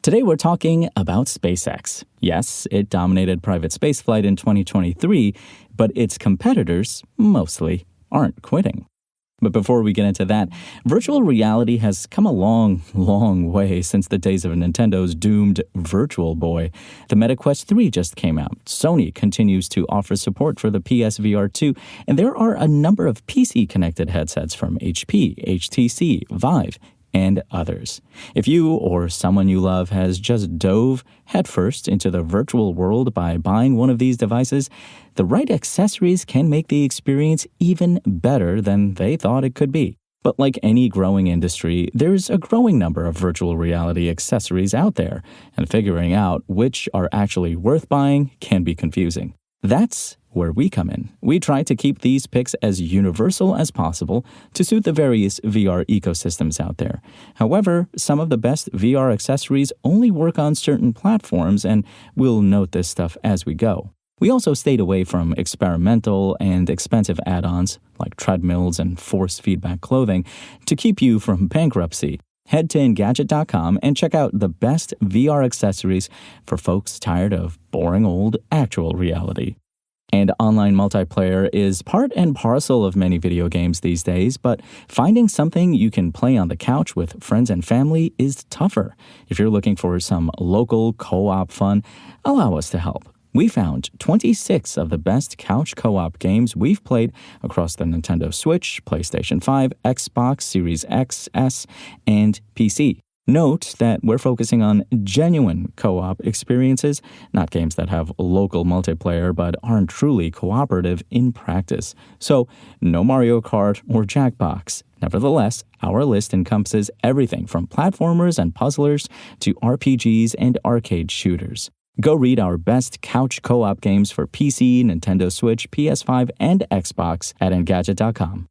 Today we're talking about SpaceX. Yes, it dominated private spaceflight in 2023, but its competitors, mostly, aren't quitting. But before we get into that, virtual reality has come a long, long way since the days of Nintendo's doomed Virtual Boy. The Meta Quest 3 just came out. Sony continues to offer support for the PSVR 2, and there are a number of PC-connected headsets from HP, HTC, Vive, and others. If you or someone you love has just dove headfirst into the virtual world by buying one of these devices, the right accessories can make the experience even better than they thought it could be. But like any growing industry, there's a growing number of virtual reality accessories out there, and figuring out which are actually worth buying can be confusing. That's where we come in. We try to keep these picks as universal as possible to suit the various VR ecosystems out there. However, some of the best VR accessories only work on certain platforms, and we'll note this stuff as we go. We also stayed away from experimental and expensive add-ons like treadmills and force feedback clothing to keep you from bankruptcy. Head to Engadget.com and check out the best VR accessories for folks tired of boring old actual reality. And online multiplayer is part and parcel of many video games these days, but finding something you can play on the couch with friends and family is tougher. If you're looking for some local co-op fun, allow us to help. We found 26 of the best couch co-op games we've played across the Nintendo Switch, PlayStation 5, Xbox Series X, S, and PC. Note that we're focusing on genuine co-op experiences, not games that have local multiplayer but aren't truly cooperative in practice. So, no Mario Kart or Jackbox. Nevertheless, our list encompasses everything from platformers and puzzlers to RPGs and arcade shooters. Go read our best couch co-op games for PC, Nintendo Switch, PS5, and Xbox at Engadget.com.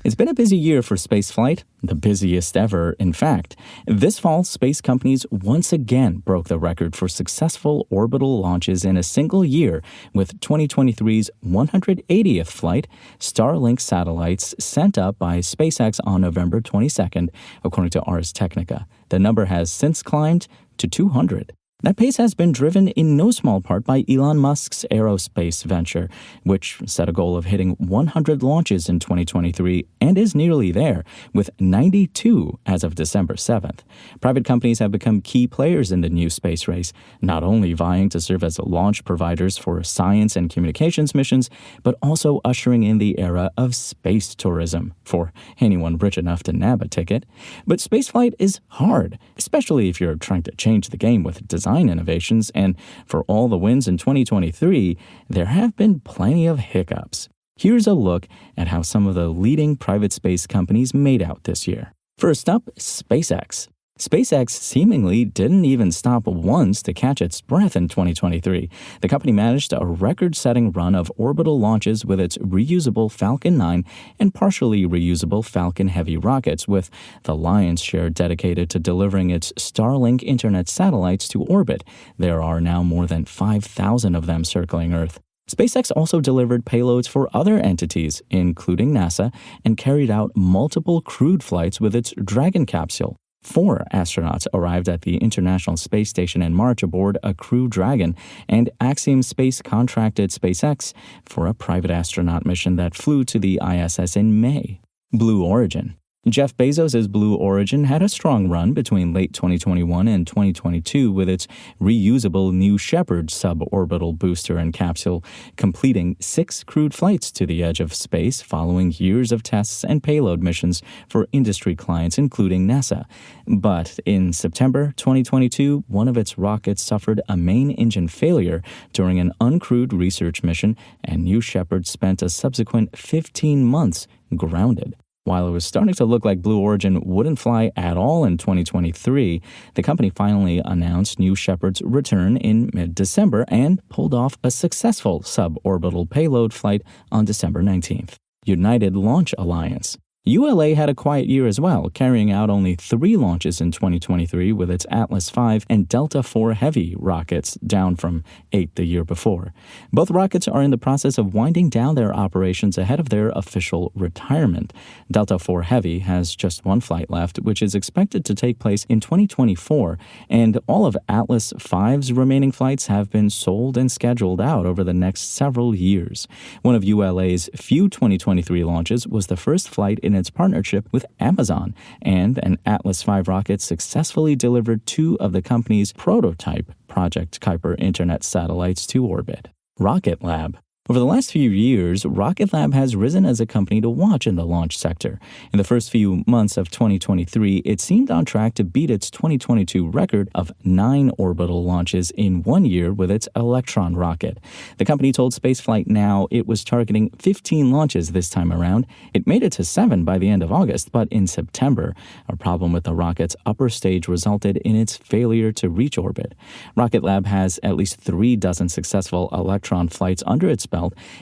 It's been a busy year for spaceflight, the busiest ever, in fact. This fall, space companies once again broke the record for successful orbital launches in a single year, with 2023's 180th flight, Starlink satellites sent up by SpaceX on November 22nd, according to Ars Technica. The number has since climbed to 200. That pace has been driven in no small part by Elon Musk's aerospace venture, which set a goal of hitting 100 launches in 2023 and is nearly there, with 92 as of December 7th. Private companies have become key players in the new space race, not only vying to serve as launch providers for science and communications missions, but also ushering in the era of space tourism for anyone rich enough to nab a ticket. But spaceflight is hard, especially if you're trying to change the game with design innovations, and for all the wins in 2023, there have been plenty of hiccups. Here's a look at how some of the leading private space companies made out this year. First up, SpaceX. SpaceX seemingly didn't even stop once to catch its breath in 2023. The company managed a record-setting run of orbital launches with its reusable Falcon 9 and partially reusable Falcon Heavy rockets, with the lion's share dedicated to delivering its Starlink internet satellites to orbit. There are now more than 5,000 of them circling Earth. SpaceX also delivered payloads for other entities, including NASA, and carried out multiple crewed flights with its Dragon capsule. 4 astronauts arrived at the International Space Station in March aboard a Crew Dragon, and Axiom Space contracted SpaceX for a private astronaut mission that flew to the ISS in May. Blue Origin. Jeff Bezos' Blue Origin had a strong run between late 2021 and 2022 with its reusable New Shepard suborbital booster and capsule, completing 6 crewed flights to the edge of space following years of tests and payload missions for industry clients, including NASA. But in September 2022, one of its rockets suffered a main engine failure during an uncrewed research mission, and New Shepard spent a subsequent 15 months grounded. While it was starting to look like Blue Origin wouldn't fly at all in 2023, the company finally announced New Shepard's return in mid-December and pulled off a successful suborbital payload flight on December 19th. United Launch Alliance. ULA had a quiet year as well, carrying out only 3 launches in 2023 with its Atlas V and Delta IV Heavy rockets, down from 8 the year before. Both rockets are in the process of winding down their operations ahead of their official retirement. Delta IV Heavy has just 1 flight left, which is expected to take place in 2024, and all of Atlas V's remaining flights have been sold and scheduled out over the next several years. One of ULA's few 2023 launches was the first flight in its partnership with Amazon, and an Atlas V rocket successfully delivered 2 of the company's prototype Project Kuiper Internet satellites to orbit. Rocket Lab. Over the last few years, Rocket Lab has risen as a company to watch in the launch sector. In the first few months of 2023, it seemed on track to beat its 2022 record of 9 orbital launches in 1 year with its Electron rocket. The company told Spaceflight Now it was targeting 15 launches this time around. It made it to 7 by the end of August, but in September, a problem with the rocket's upper stage resulted in its failure to reach orbit. Rocket Lab has at least 3 dozen successful Electron flights under its belt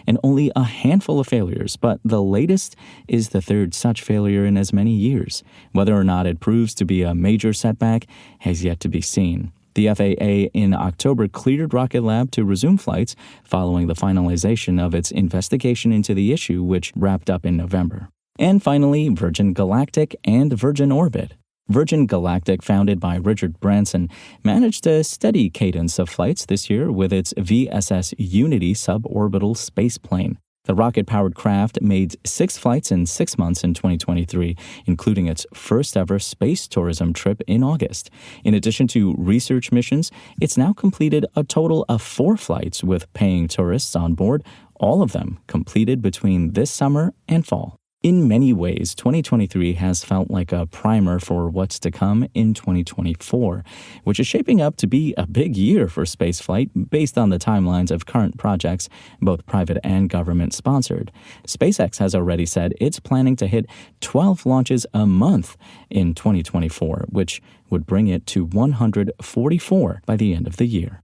and only a handful of failures, but the latest is the 3rd such failure in as many years. Whether or not it proves to be a major setback has yet to be seen. The FAA in October cleared Rocket Lab to resume flights following the finalization of its investigation into the issue, which wrapped up in November. And finally, Virgin Galactic and Virgin Orbit. Virgin Galactic, founded by Richard Branson, managed a steady cadence of flights this year with its VSS Unity suborbital spaceplane. The rocket-powered craft made 6 flights in 6 months in 2023, including its first-ever space tourism trip in August. In addition to research missions, it's now completed a total of 4 flights with paying tourists on board, all of them completed between this summer and fall. In many ways, 2023 has felt like a primer for what's to come in 2024, which is shaping up to be a big year for spaceflight based on the timelines of current projects, both private and government-sponsored. SpaceX has already said it's planning to hit 12 launches a month in 2024, which would bring it to 144 by the end of the year.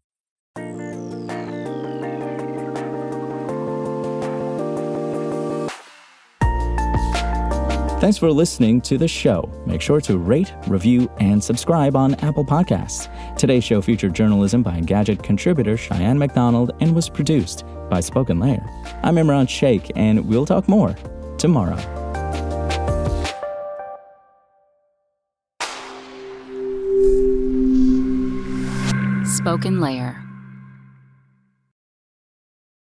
Thanks for listening to the show. Make sure to rate, review, and subscribe on Apple Podcasts. Today's show featured journalism by Gadget contributor Cheyenne McDonald and was produced by Spoken Layer. I'm Imran Sheikh, and we'll talk more tomorrow. Spoken Layer.